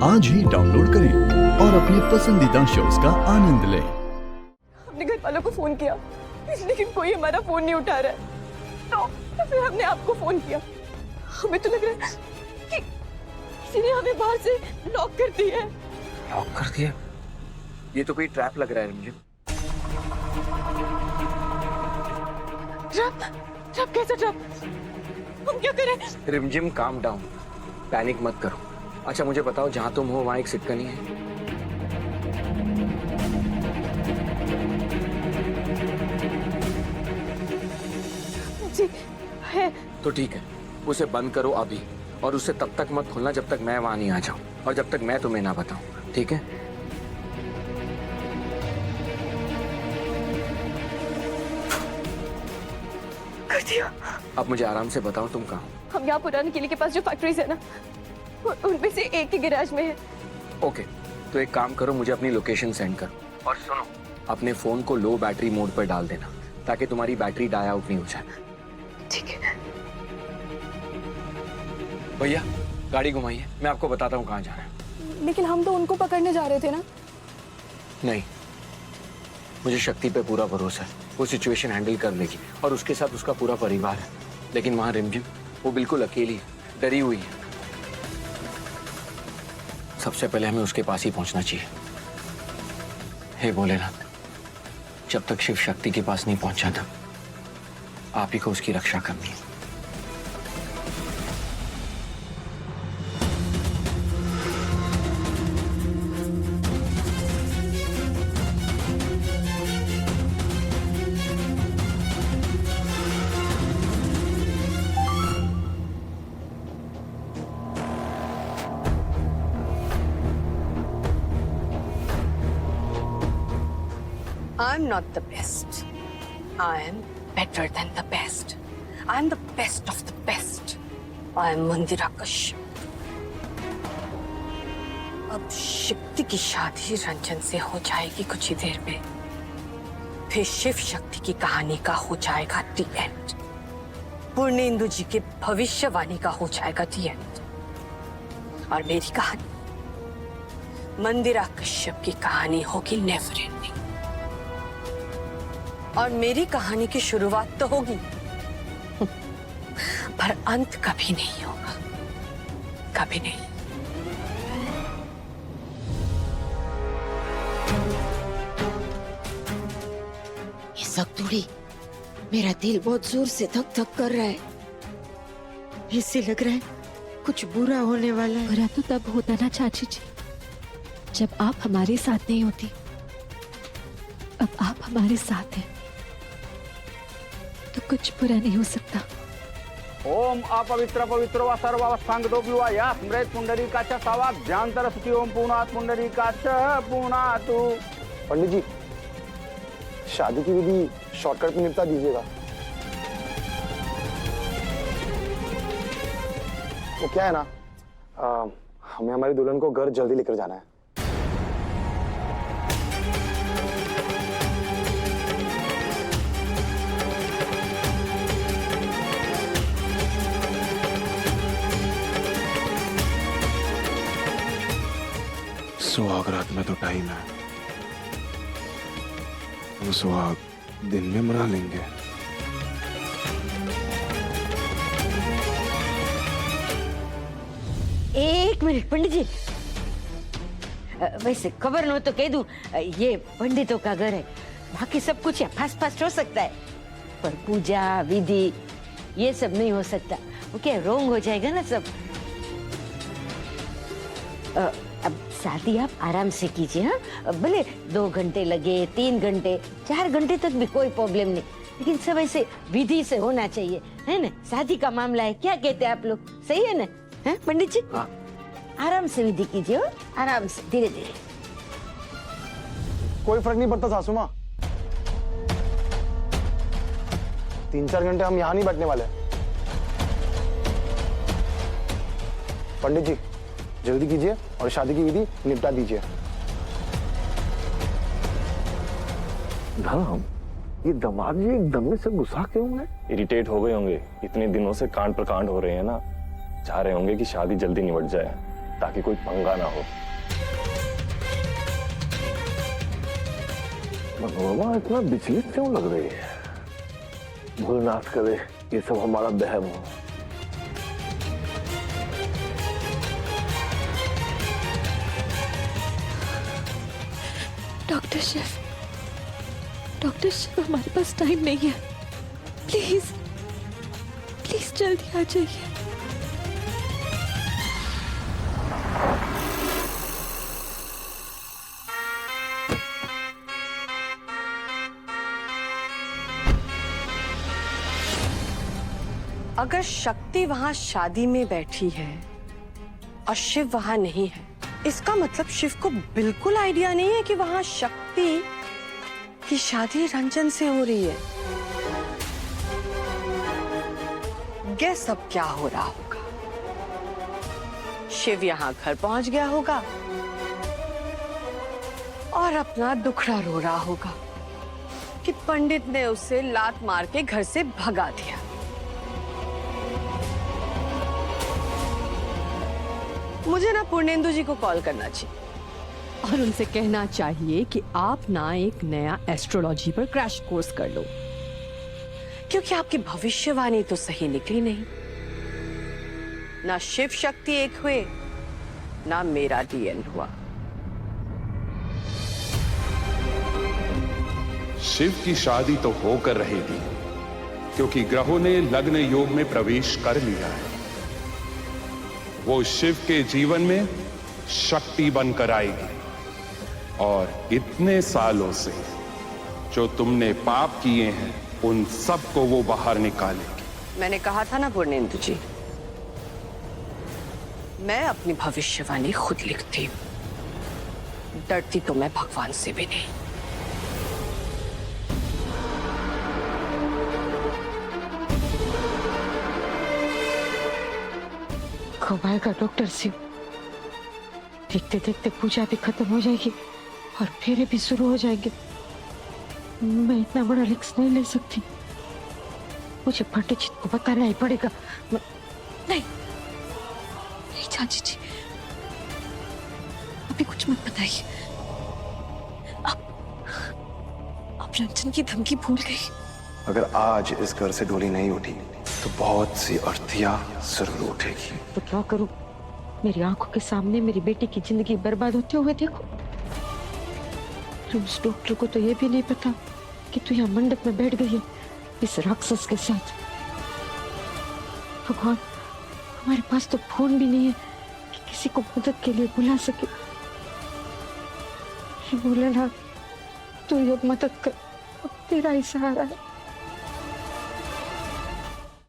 आज ही डाउनलोड करें और अपने पसंदीदा शोज का आनंद लें। हमने घर वालों को फोन किया, लेकिन कोई हमारा फोन नहीं उठा रहा है। तो फिर हमने आपको फोन किया। हमें तो लग रहा है कि किसी ने हमें बाहर से लॉक कर दिया है। लॉक कर दिया? ये तो कोई ट्रैप लग रहा है मुझे। ट्रैप? ट्रैप? कैसा ट्रैप? हम क्या करें? रिमझिम, काम डाउन, पैनिक मत करो। अच्छा मुझे बताओ, जहां तुम हो वहां एक सिटकनी है? जी है। तो ठीक है, उसे बंद करो अभी, और उसे तब तक मत खोलना जब तक मैं वहां नहीं आ जाऊं, और जब तक मैं तुम्हें ना बताऊं, ठीक है? कर दिया। अब मुझे आराम से बताओ, तुम कहाँ हो? हम यहाँ पुराने किले के पास जो फैक्ट्रीज है ना, उनमें से एक के गैराज में है। ओके, तो एक काम करो, मुझे अपनी लोकेशन सेंड करो, और सुनो, अपने फोन को लो बैटरी मोड पर डाल देना ताकि तुम्हारी बैटरी डाई आउट नहीं हो जाए। ठीक है। भैया गाड़ी घुमाइए, मैं आपको बताता हूँ कहाँ जाना है। लेकिन हम तो उनको पकड़ने जा रहे थे ना। नहीं, मुझे शक्ति पे पूरा भरोसा है, वो सिचुएशन हैंडल कर लेगी, और उसके साथ उसका पूरा परिवार है। लेकिन वहां रिमझिम, वो बिल्कुल अकेली है, डरी हुई है। सबसे पहले हमें उसके पास ही पहुंचना चाहिए। हे भोलेनाथ, जब तक शिव शक्ति के पास नहीं पहुंचा था, आप ही को उसकी रक्षा करनी है। I'm not the best. I am better than the best. I'm the best of the best. I am मंदिरा कश्यप। अब शक्ति की शादी रंजन से हो जाएगी कुछ ही देर में, फिर शिव शक्ति की कहानी का हो जाएगा दी एंड। पूर्णेंदु जी के भविष्यवाणी का हो जाएगा दी एंड। और मेरी कहानी, मंदिरा कश्यप की कहानी होगी नेवर एंडिंग। और मेरी कहानी की शुरुआत तो होगी, पर अंत कभी नहीं होगा, कभी नहीं। ये थोड़ी, मेरा दिल बहुत जोर से धक धक कर रहा है। ऐसे लग रहा है कुछ बुरा होने वाला है। बुरा तो तब होता ना चाची जी, जब आप हमारे साथ नहीं होती। अब आप हमारे साथ हैं, तो कुछ बुरा नहीं हो सकता। ओम अपवित्र पवित्र व सर्वावस्थांगतो विवाह स्मृत पुंडरीकाच सावाभ्यांतर सुखी ओम पूर्णात् पुंडरीकाच पूर्णातु। पंडित जी, शादी की विधि शॉर्टकट में निपटा दीजिएगा। वो क्या है ना, हमें हमारी दुल्हन को घर जल्दी लेकर जाना है। सुहाग रात में तो टाइम है, वो सुहाग दिन में मना लेंगे। एक मिनट पंडित जी, वैसे खबर न तो कह दूं, ये पंडितों का घर है, बाकी सब कुछ है फास्ट फास्ट हो सकता है, पर पूजा विधि ये सब नहीं हो सकता। वो क्या रोंग हो जाएगा ना सब। अब शादी आप आराम से कीजिए, हाँ, भले 2 घंटे लगे, 3 घंटे, 4 घंटे तक भी कोई प्रॉब्लम नहीं, लेकिन सब ऐसे विधि से होना चाहिए, है ना? शादी का मामला है, क्या कहते हैं आप लोग, सही है ना? हैं पंडित जी? हाँ। आराम से विधि कीजिए, आराम से, धीरे धीरे। कोई फर्क नहीं पड़ता सासू माँ, 3-4 घंटे हम यहाँ नहीं बैठने वाले। पंडित जी जल्दी कीजिए और शादी की विधि निपटा दीजिए। धर्म, ये दामाद जी एकदम से गुस्सा क्यों है? इरिटेट हो गए होंगे, इतने दिनों से कांड प्रकांड हो रहे हैं ना, चाह रहे होंगे कि शादी जल्दी निपट जाए। ताकि कोई पंगा ना हो। मनोरमा इतना विचलित क्यों लग रही है? भोलेनाथ करे ये सब हमारा बहम हो। डॉक्टर शिव हमारे पास टाइम नहीं है। प्लीज प्लीज जल्दी आ जाइए। अगर शक्ति वहां शादी में बैठी है और शिव वहां नहीं है, इसका मतलब शिव को बिल्कुल आइडिया नहीं है कि वहां शक्ति की शादी रंजन से हो रही है। गैस अब क्या हो रहा होगा? शिव यहां घर पहुंच गया होगा और अपना दुखड़ा रो रहा होगा कि पंडित ने उसे लात मार के घर से भगा दिया। मुझे ना पूर्णेंदु जी को कॉल करना चाहिए और उनसे कहना चाहिए कि आप ना एक नया एस्ट्रोलॉजी पर क्रैश कोर्स कर लो, क्योंकि आपकी भविष्यवाणी तो सही निकली नहीं। ना शिव शक्ति एक हुए, ना मेरा डीएन हुआ। शिव की शादी तो होकर रहेगी, क्योंकि ग्रहों ने लग्न योग में प्रवेश कर लिया है। वो शिव के जीवन में शक्ति बनकर आएगी और इतने सालों से जो तुमने पाप किए हैं उन सब को वो बाहर निकालेगी। मैंने कहा था ना पूर्णेंदु जी, मैं अपनी भविष्यवाणी खुद लिखती हूं, डरती तो मैं भगवान से भी नहीं। कब आएगा डॉक्टर शिव? देखते देखते पूजा भी खत्म हो जाएगी और फेरे भी शुरू हो जाएंगे। मैं इतना बड़ा रिस्क नहीं ले सकती। मुझे पंडित जी को बताना ही पड़ेगा। नहीं नहीं चाची जी, अभी कुछ मत बताइए। आप रंजन की धमकी भूल गई। अगर आज इस घर से डोली नहीं उठी तो बहुत सी अर्थियां जरूर उठेगी। तो क्या करूं? मेरी आंखों के सामने मेरी बेटी की जिंदगी बर्बाद होते हुए देखो। उस डॉक्टर को तो ये भी नहीं पता कि तू यहाँ मंडप में बैठ गई है इस राक्षस के साथ। भगवान, हमारे पास तो फोन भी नहीं है कि किसी को मदद के लिए बुला सके। भोलेनाथ, तू ये मदद कर, अब तेरा ही सहारा है।